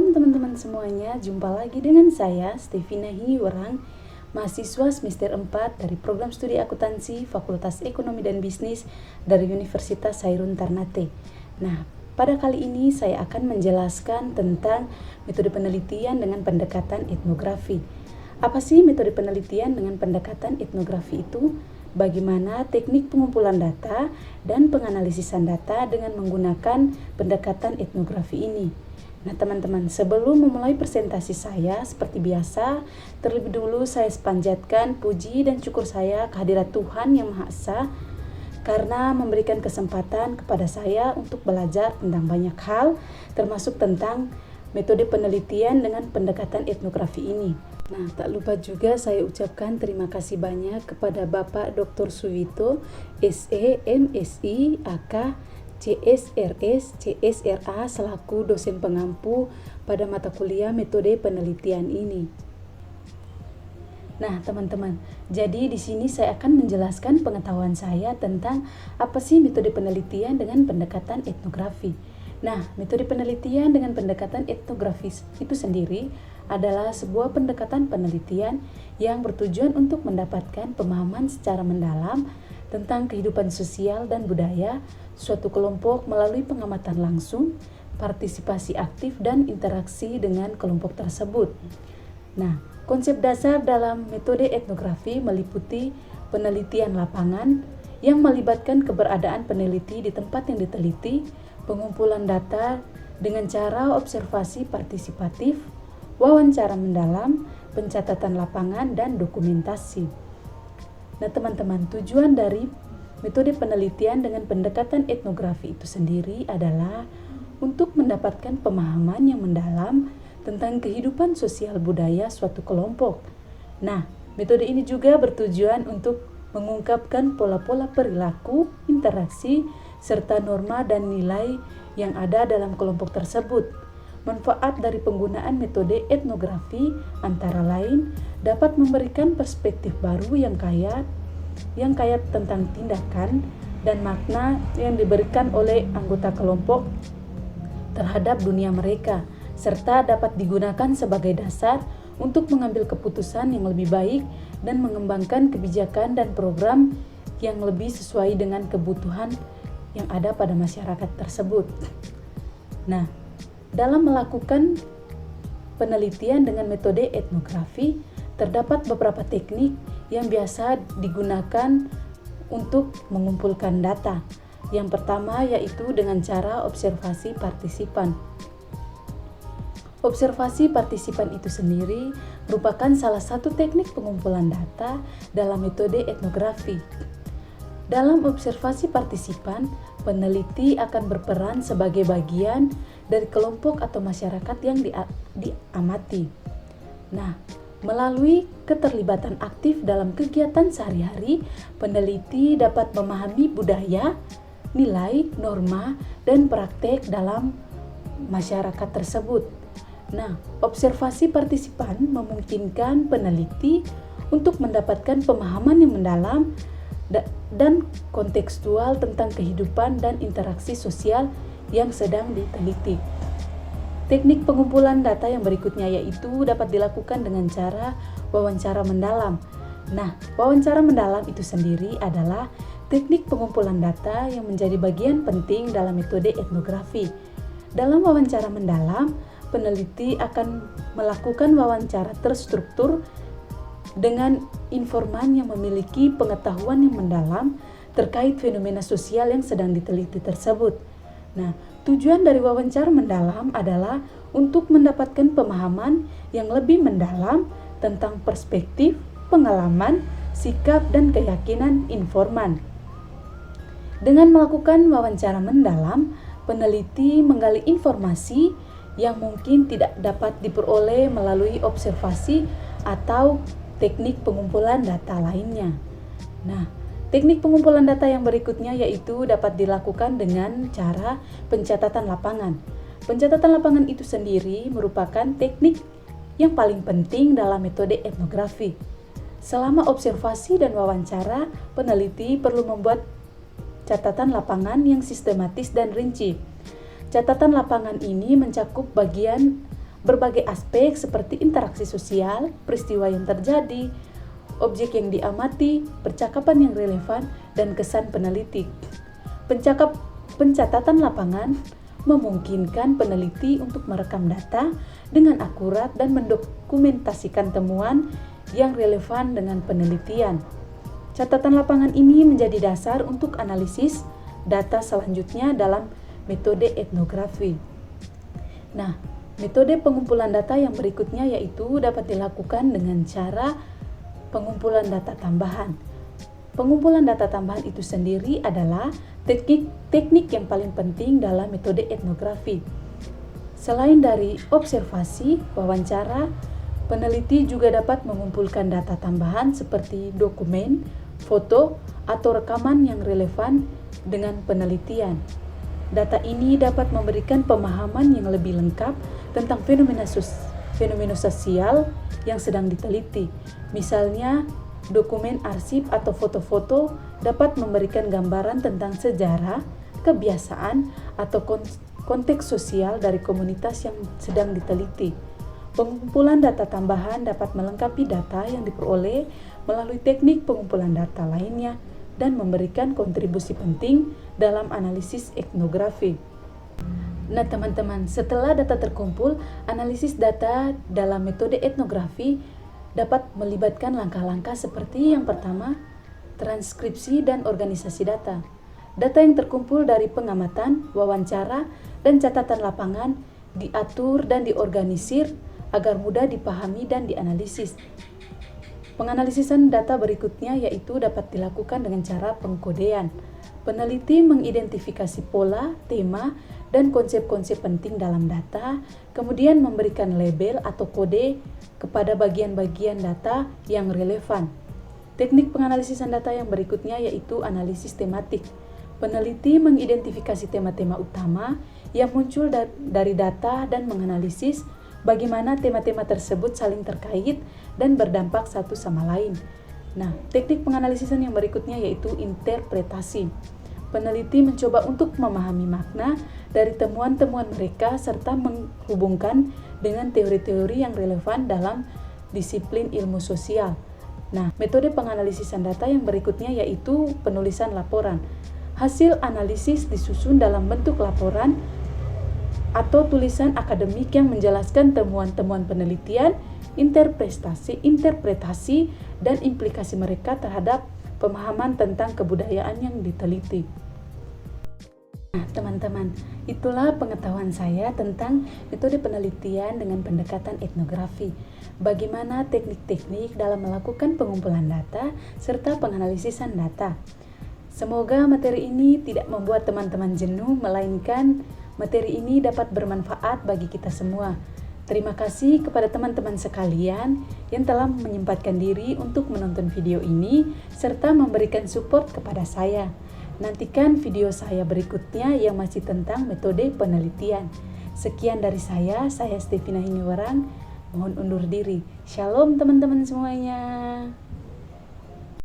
Shalom teman-teman semuanya, jumpa lagi dengan saya Stevina Hiniwerang, mahasiswa semester 4 dari program studi akuntansi Fakultas Ekonomi dan Bisnis dari Universitas Hairun Ternate. Nah, pada kali ini saya akan menjelaskan tentang metode penelitian dengan pendekatan etnografi. Apa sih metode penelitian dengan pendekatan etnografi itu? Bagaimana teknik pengumpulan data dan penganalisisan data dengan menggunakan pendekatan etnografi ini? Nah teman-teman, sebelum memulai presentasi saya, seperti biasa, terlebih dulu saya panjatkan puji dan syukur saya kehadirat Tuhan Yang Maha Esa karena memberikan kesempatan kepada saya untuk belajar tentang banyak hal, termasuk tentang metode penelitian dengan pendekatan etnografi ini. Nah, tak lupa juga saya ucapkan terima kasih banyak kepada Bapak Dr. Suwito, SE, MSI, AK, CSRS, CSRA selaku dosen pengampu pada mata kuliah metode penelitian ini. Nah, teman-teman, jadi di sini saya akan menjelaskan pengetahuan saya tentang apa sih metode penelitian dengan pendekatan etnografi. Nah, metode penelitian dengan pendekatan etnografis itu sendiri adalah sebuah pendekatan penelitian yang bertujuan untuk mendapatkan pemahaman secara mendalam tentang kehidupan sosial dan budaya suatu kelompok melalui pengamatan langsung, partisipasi aktif, dan interaksi dengan kelompok tersebut. Nah, konsep dasar dalam metode etnografi meliputi penelitian lapangan yang melibatkan keberadaan peneliti di tempat yang diteliti, pengumpulan data dengan cara observasi partisipatif, wawancara mendalam, pencatatan lapangan, dan dokumentasi. Nah teman-teman, tujuan dari metode penelitian dengan pendekatan etnografi itu sendiri adalah untuk mendapatkan pemahaman yang mendalam tentang kehidupan sosial budaya suatu kelompok. Nah, metode ini juga bertujuan untuk mengungkapkan pola-pola perilaku, interaksi, serta norma dan nilai yang ada dalam kelompok tersebut. Manfaat dari penggunaan metode etnografi antara lain dapat memberikan perspektif baru yang kaya tentang tindakan dan makna yang diberikan oleh anggota kelompok terhadap dunia mereka, serta dapat digunakan sebagai dasar untuk mengambil keputusan yang lebih baik dan mengembangkan kebijakan dan program yang lebih sesuai dengan kebutuhan yang ada pada masyarakat tersebut. Nah, dalam melakukan penelitian dengan metode etnografi, terdapat beberapa teknik yang biasa digunakan untuk mengumpulkan data. Yang pertama yaitu dengan cara observasi partisipan. Observasi partisipan itu sendiri merupakan salah satu teknik pengumpulan data dalam metode etnografi. Dalam observasi partisipan, peneliti akan berperan sebagai bagian dari kelompok atau masyarakat yang diamati. Nah, melalui keterlibatan aktif dalam kegiatan sehari-hari, peneliti dapat memahami budaya, nilai, norma, dan praktek dalam masyarakat tersebut. Nah, observasi partisipan memungkinkan peneliti untuk mendapatkan pemahaman yang mendalam dan kontekstual tentang kehidupan dan interaksi sosial yang sedang diteliti. Teknik pengumpulan data yang berikutnya yaitu dapat dilakukan dengan cara wawancara mendalam. Nah, wawancara mendalam itu sendiri adalah teknik pengumpulan data yang menjadi bagian penting dalam metode etnografi. Dalam wawancara mendalam, peneliti akan melakukan wawancara terstruktur dengan informan yang memiliki pengetahuan yang mendalam terkait fenomena sosial yang sedang diteliti tersebut. Nah, tujuan dari wawancara mendalam adalah untuk mendapatkan pemahaman yang lebih mendalam tentang perspektif, pengalaman, sikap, dan keyakinan informan. Dengan melakukan wawancara mendalam, peneliti menggali informasi yang mungkin tidak dapat diperoleh melalui observasi atau teknik pengumpulan data lainnya. Nah, teknik pengumpulan data yang berikutnya yaitu dapat dilakukan dengan cara pencatatan lapangan. Pencatatan lapangan itu sendiri merupakan teknik yang paling penting dalam metode etnografi. Selama observasi dan wawancara, peneliti perlu membuat catatan lapangan yang sistematis dan rinci. Catatan lapangan ini mencakup bagian berbagai aspek seperti interaksi sosial, peristiwa yang terjadi, objek yang diamati, percakapan yang relevan, dan kesan peneliti. Pencatatan lapangan memungkinkan peneliti untuk merekam data dengan akurat dan mendokumentasikan temuan yang relevan dengan penelitian. Catatan lapangan ini menjadi dasar untuk analisis data selanjutnya dalam metode etnografi. Nah, metode pengumpulan data yang berikutnya yaitu dapat dilakukan dengan cara pengumpulan data tambahan. Pengumpulan data tambahan itu sendiri adalah teknik yang paling penting dalam metode etnografi. Selain dari observasi, wawancara, peneliti juga dapat mengumpulkan data tambahan seperti dokumen, foto, atau rekaman yang relevan dengan penelitian. Data ini dapat memberikan pemahaman yang lebih lengkap tentang fenomena sosial yang sedang diteliti. Misalnya, dokumen arsip atau foto-foto dapat memberikan gambaran tentang sejarah, kebiasaan, atau konteks sosial dari komunitas yang sedang diteliti. Pengumpulan data tambahan dapat melengkapi data yang diperoleh melalui teknik pengumpulan data lainnya dan memberikan kontribusi penting dalam analisis etnografi. Nah teman-teman, setelah data terkumpul, analisis data dalam metode etnografi dapat melibatkan langkah-langkah seperti yang pertama, transkripsi dan organisasi data. Data yang terkumpul dari pengamatan, wawancara, dan catatan lapangan diatur dan diorganisir agar mudah dipahami dan dianalisis. Penganalisisan data berikutnya yaitu dapat dilakukan dengan cara pengkodean. Peneliti mengidentifikasi pola, tema, dan konsep-konsep penting dalam data, kemudian memberikan label atau kode kepada bagian-bagian data yang relevan. Teknik penganalisisan data yang berikutnya yaitu analisis tematik. Peneliti mengidentifikasi tema-tema utama yang muncul dari data dan menganalisis bagaimana tema-tema tersebut saling terkait dan berdampak satu sama lain. Nah, teknik penganalisisan yang berikutnya yaitu interpretasi. Peneliti mencoba untuk memahami makna dari temuan-temuan mereka serta menghubungkan dengan teori-teori yang relevan dalam disiplin ilmu sosial. Nah, metode penganalisisan data yang berikutnya yaitu penulisan laporan. Hasil analisis disusun dalam bentuk laporan atau tulisan akademik yang menjelaskan temuan-temuan penelitian, interpretasi, dan implikasi mereka terhadap pemahaman tentang kebudayaan yang diteliti. Nah, teman-teman, itulah pengetahuan saya tentang metode penelitian dengan pendekatan etnografi. Bagaimana teknik-teknik dalam melakukan pengumpulan data serta penganalisisan data. Semoga materi ini tidak membuat teman-teman jenuh, melainkan materi ini dapat bermanfaat bagi kita semua. Terima kasih kepada teman-teman sekalian yang telah menyempatkan diri untuk menonton video ini serta memberikan support kepada saya. Nantikan video saya berikutnya yang masih tentang metode penelitian. Sekian dari saya Stefina Hiniwarang, mohon undur diri. Shalom teman-teman semuanya.